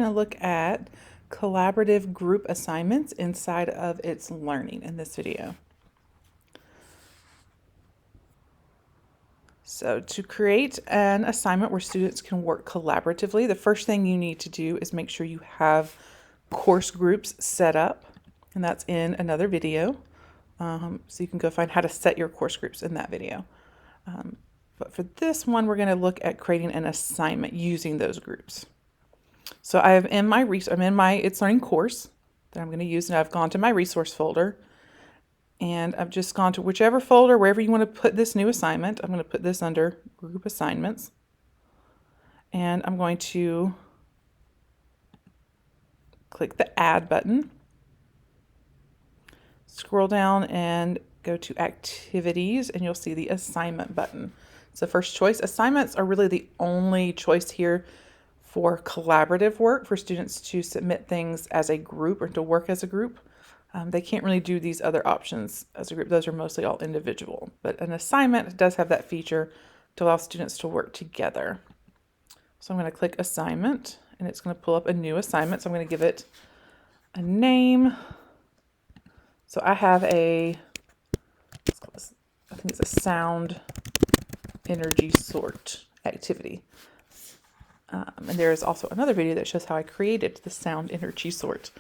going to look at collaborative group assignments inside of itsLearning in this video. So to create an assignment where students can work collaboratively, the first thing you need to do is make sure you have course groups set up, and that's in another video. So you can go find how to set your course groups in that video. But for this one, we're going to look at creating an assignment using those groups. So I'm in my itsLearning course that I'm going to use, and I've gone to my resource folder, and I've just gone to whichever folder, wherever you want to put this new assignment. I'm going to put this under group assignments, and I'm going to click the add button, scroll down and go to activities, and you'll see the assignment button. So first choice. Assignments are really the only choice here for collaborative work, for students to submit things as a group or to work as a group. They can't really do these other options as a group. Those are mostly all individual. But an assignment does have that feature to allow students to work together. So I'm going to click assignment, and it's going to pull up a new assignment. So I'm going to give it a name. So I have I think it's a sound energy sort activity. And there is also another video that shows how I created the sound energy sort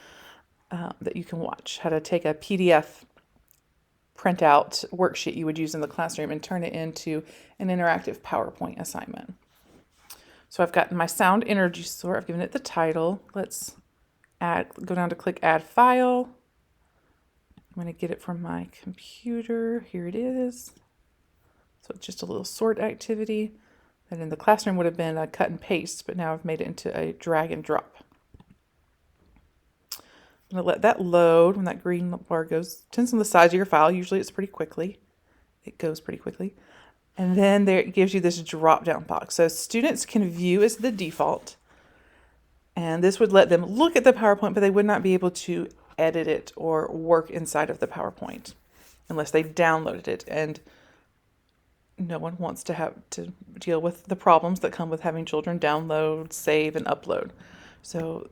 that you can watch, how to take a PDF printout worksheet you would use in the classroom and turn it into an interactive PowerPoint assignment. So I've got my sound energy sort. I've given it the title. Let's go down to click add file. I'm going to get it from my computer. Here it is. So it's just a little sort activity that in the classroom would have been a cut and paste, but now I've made it into a drag and drop. I'm going to let that load. When that green bar goes, depends on the size of your file. Usually it's pretty quickly. It goes pretty quickly. And then there it gives you this drop down box. So students can view as the default. And this would let them look at the PowerPoint, but they would not be able to edit it or work inside of the PowerPoint unless they downloaded it. And no one wants to have to deal with the problems that come with having children download, save, and upload. So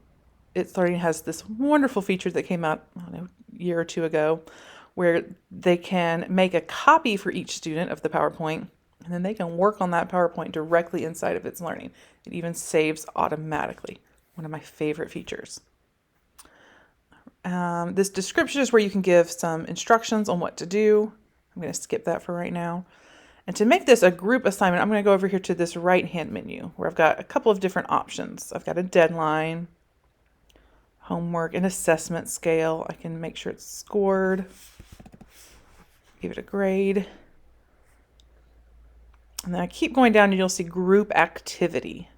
itsLearning has this wonderful feature that came out, I don't know, a year or two ago, where they can make a copy for each student of the PowerPoint, and then they can work on that PowerPoint directly inside of itsLearning. It even saves automatically. One of my favorite features. This description is where you can give some instructions on what to do. I'm going to skip that for right now. And to make this a group assignment, I'm going to go over here to this right-hand menu where I've got a couple of different options. I've got a deadline, homework, and assessment scale. I can make sure it's scored, give it a grade. And then I keep going down and you'll see group activity.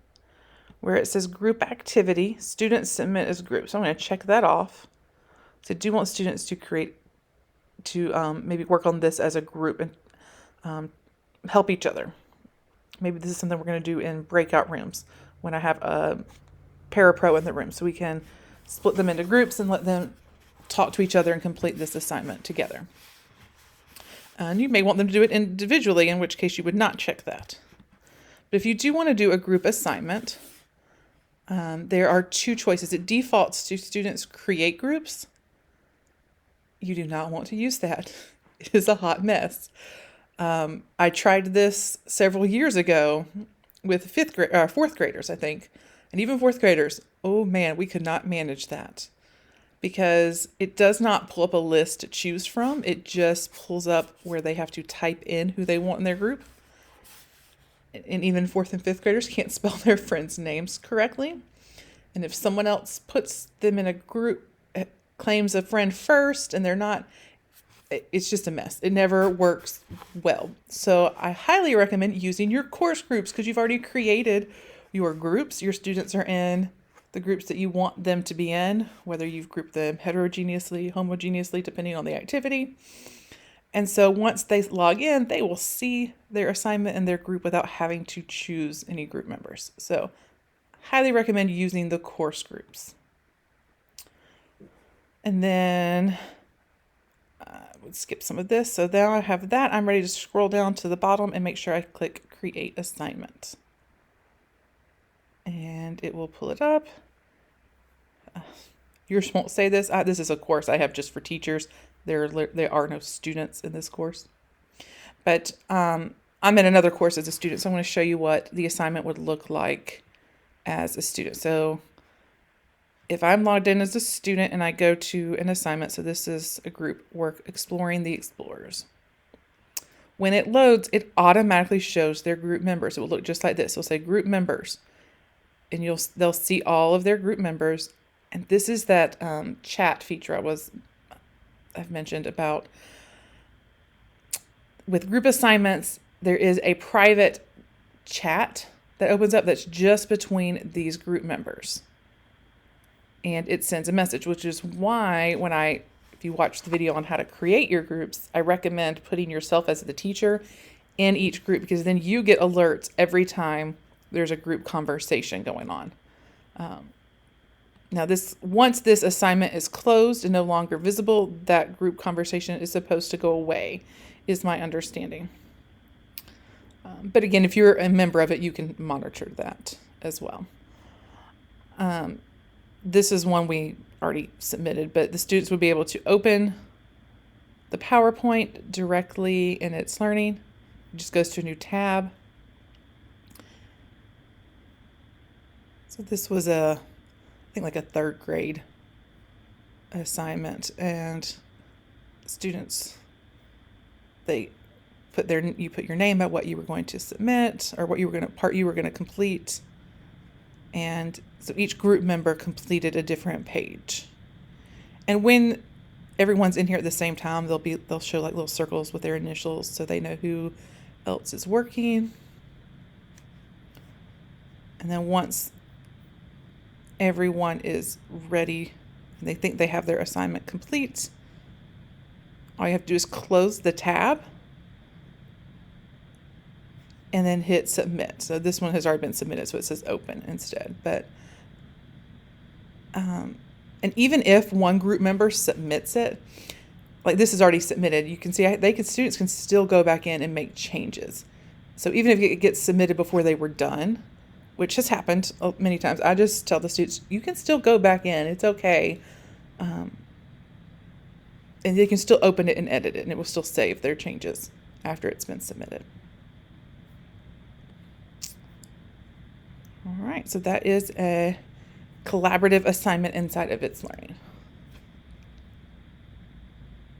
Where it says group activity, students submit as groups. So I'm going to check that off. So I do want students to maybe work on this as a group and help each other. Maybe this is something we're going to do in breakout rooms when I have a parapro in the room, so we can split them into groups and let them talk to each other and complete this assignment together. And you may want them to do it individually, in which case you would not check that. But if you do want to do a group assignment, there are two choices. It defaults to students create groups. You do not want to use that. It is a hot mess. I tried this several years ago with fourth graders, I think, and even fourth graders. Oh man, we could not manage that because it does not pull up a list to choose from. It just pulls up where they have to type in who they want in their group. And even fourth and fifth graders can't spell their friends' names correctly. And if someone else puts them in a group, claims a friend first, and they're not, it's just a mess. It never works well. So I highly recommend using your course groups because you've already created your groups. Your students are in the groups that you want them to be in, whether you've grouped them heterogeneously, homogeneously, depending on the activity. And so once they log in, they will see their assignment in their group without having to choose any group members. So highly recommend using the course groups. And then we'll skip some of this. So now I have that. I'm ready to scroll down to the bottom and make sure I click create assignment. And it will pull it up. Yours won't say this. This is a course I have just for teachers. There are no students in this course. But I'm in another course as a student, so I'm going to show you what the assignment would look like as a student. So if I'm logged in as a student and I go to an assignment, so this is a group work, Exploring the Explorers. When it loads, it automatically shows their group members. It will look just like this. It'll say group members, and they'll see all of their group members. And this is that chat feature I've mentioned about. With group assignments, there is a private chat that opens up that's just between these group members. And it sends a message, which is why if you watch the video on how to create your groups, I recommend putting yourself as the teacher in each group, because then you get alerts every time there's a group conversation going on. Now, once this assignment is closed and no longer visible, that group conversation is supposed to go away, is my understanding. But again, if you're a member of it, you can monitor that as well. This is one we already submitted, but the students would be able to open the PowerPoint directly in itsLearning. It just goes to a new tab. So this was I think like a 3rd grade assignment, and students, you put your name at what you were going to submit, or what part you were going to complete. And so each group member completed a different page. And when everyone's in here at the same time, they'll show like little circles with their initials so they know who else is working. And then once everyone is ready and they think they have their assignment complete, all you have to do is close the tab and then hit submit. So this one has already been submitted, so it says open instead. But and even if one group member submits it, like this is already submitted, you can see students can still go back in and make changes. So even if it gets submitted before they were done, which has happened many times, I just tell the students, you can still go back in. It's okay. And they can still open it and edit it, and it will still save their changes after it's been submitted. All right, so that is a collaborative assignment inside of itsLearning.